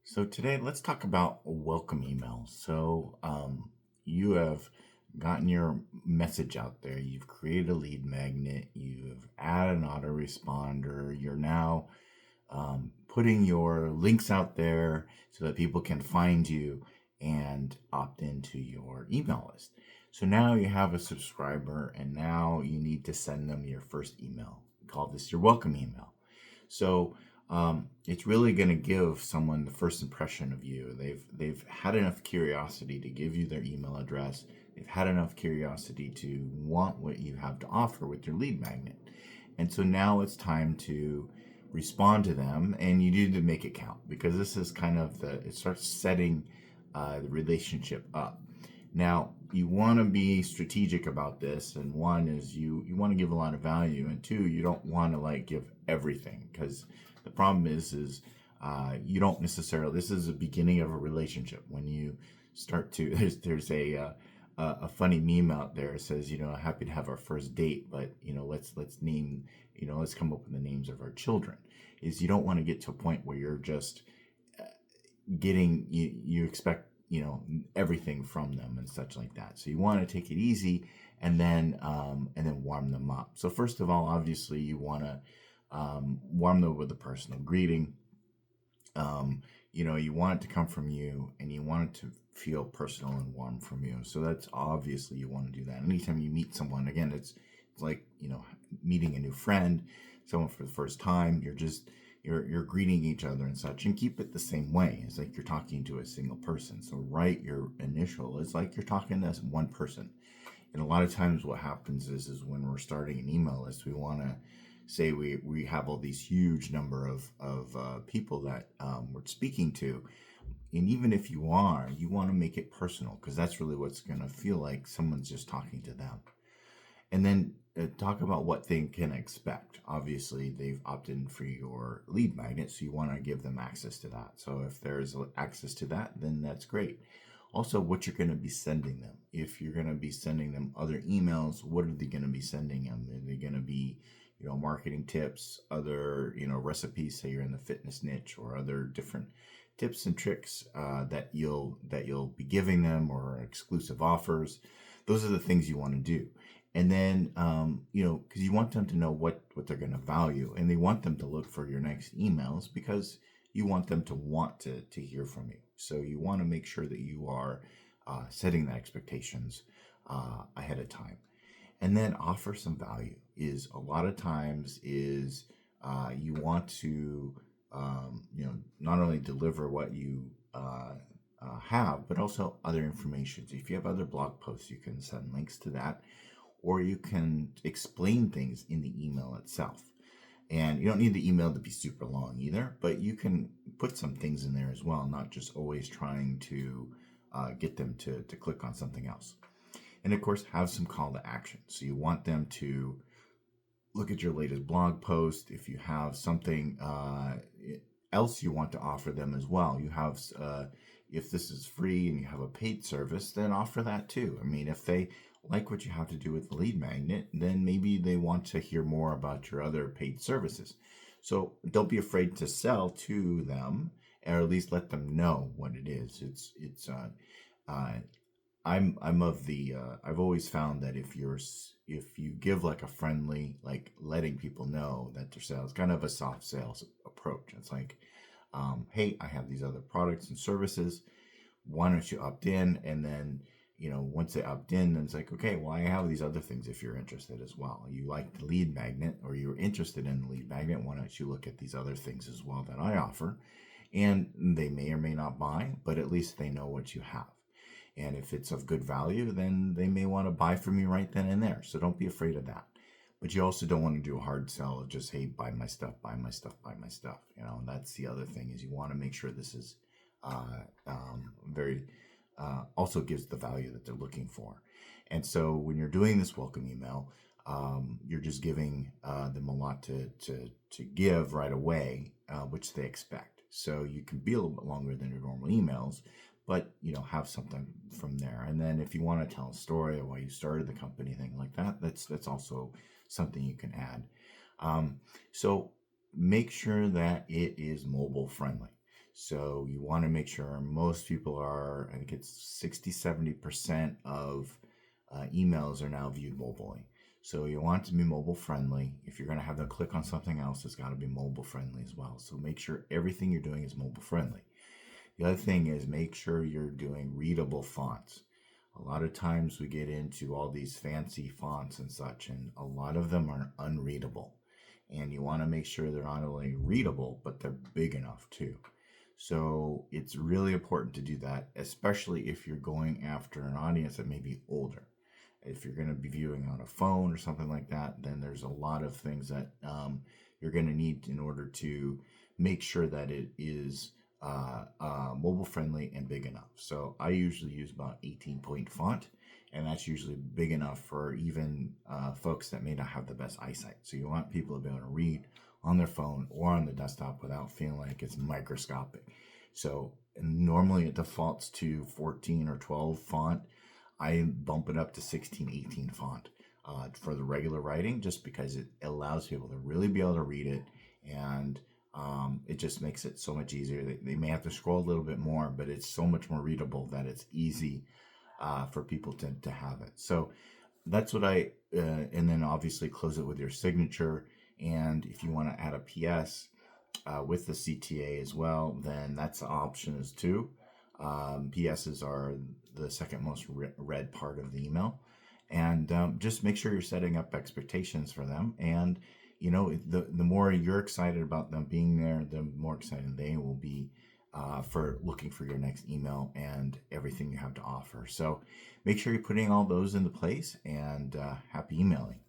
So today, let's talk about welcome emails. You have gotten your message out there. You've created a lead magnet. You've added an autoresponder. You're now putting your links out there so that people can find you and opt into your email list. So now you have a subscriber, and now you need to send them your first email. We call this your welcome email. It's really going to give someone the first impression of you. They've had enough curiosity to give you their email address. They've had enough curiosity to want what you have to offer with your lead magnet. And so now it's time to respond to them, and you need to make it count, because this is kind of it starts setting the relationship up. Now, you want to be strategic about this, and one is you want to give a lot of value, and two, you don't want to give everything, because the problem is you don't necessarily. This is the beginning of a relationship. When you start to there's a funny meme out there. It says, happy to have our first date, but let's name, let's come up with the names of our children. Is you don't want to get to a point where you're just getting you expect everything from them and such like that. So you want to take it easy, and then warm them up. So first of all, obviously you want to warm them with a personal greeting. You want it to come from you, and you want it to feel personal and warm from you. So that's obviously you want to do that. Anytime you meet someone, again, it's like meeting a new friend, someone for the first time. You're greeting each other and such, and keep it the same way. It's like you're talking to a single person. So write your initial. It's like you're talking to one person. And a lot of times what happens is when we're starting an email list, we want to say we have all these huge number of people that we're speaking to. And even if you want to make it personal, because that's really what's going to feel like someone's just talking to them. And then talk about what they can expect. Obviously, they've opted in for your lead magnet, so you want to give them access to that. So if there's access to that, then that's great. Also, what you're going to be sending them. If you're going to be sending them other emails, what are they going to be sending them? Are they going to be, marketing tips, other, recipes, say you're in the fitness niche, or other different tips and tricks that you'll be giving them, or exclusive offers? Those are the things you want to do. And then, because you want them to know what they're going to value, and they want them to look for your next emails, because you want them to want to hear from you. So you want to make sure that you are setting the expectations ahead of time. And then offer some value. Is a lot of times is you want to not only deliver what you have, but also other information. So if you have other blog posts, you can send links to that, or you can explain things in the email itself. And you don't need the email to be super long either, but you can put some things in there as well, not just always trying to get them to click on something else. And of course, have some call to action. So you want them to look at your latest blog post. If you have something else you want to offer them as well, you have, if this is free and you have a paid service, then offer that too. I mean, if they like what you have to do with the lead magnet, then maybe they want to hear more about your other paid services. So don't be afraid to sell to them, or at least let them know what it is. I'm of the I've always found that if you give like a friendly, like letting people know that they're sales, kind of a soft sales approach. It's like, hey, I have these other products and services. Why don't you opt in? And then once they opt in, then it's like, okay, well, I have these other things if you're interested as well. You like the lead magnet, or you're interested in the lead magnet, why don't you look at these other things as well that I offer? And they may or may not buy, but at least they know what you have. And if it's of good value, then they may want to buy from you right then and there. So don't be afraid of that. But you also don't want to do a hard sell of just, hey, buy my stuff, buy my stuff, buy my stuff. And that's the other thing, is you want to make sure this is very also gives the value that they're looking for. And so when you're doing this welcome email, you're just giving them a lot to give right away, which they expect. So you can be a little bit longer than your normal emails, but have something from there. And then if you want to tell a story of why you started the company, thing like that, that's also something you can add. So make sure that it is mobile friendly. So you want to make sure most people are, I think it's 60-70% of emails are now viewed mobilely. So you want it to be mobile friendly. If you're going to have them click on something else, it's got to be mobile friendly as well. So make sure everything you're doing is mobile friendly. The other thing is make sure you're doing readable fonts. A lot of times we get into all these fancy fonts and such, and a lot of them are unreadable. And you want to make sure they're not only readable, but they're big enough too. So it's really important to do that, especially if you're going after an audience that may be older. If you're going to be viewing on a phone or something like that, then there's a lot of things that you're going to need in order to make sure that it is mobile friendly and big enough. So I usually use about 18-point font, and that's usually big enough for even folks that may not have the best eyesight. So you want people to be able to read on their phone or on the desktop without feeling like it's microscopic. So normally it defaults to 14 or 12 font. I bump it up to 16, 18 font for the regular writing, just because it allows people to really be able to read it, and it just makes it so much easier. They may have to scroll a little bit more, but it's so much more readable that it's easy for people to have it. So that's what and then obviously close it with your signature. And if you want to add a PS with the CTA as well, then that's the option as too. PSs are the second most read part of the email. And just make sure you're setting up expectations for them. And, the more you're excited about them being there, the more excited they will be for looking for your next email and everything you have to offer. So make sure you're putting all those into place, and happy emailing.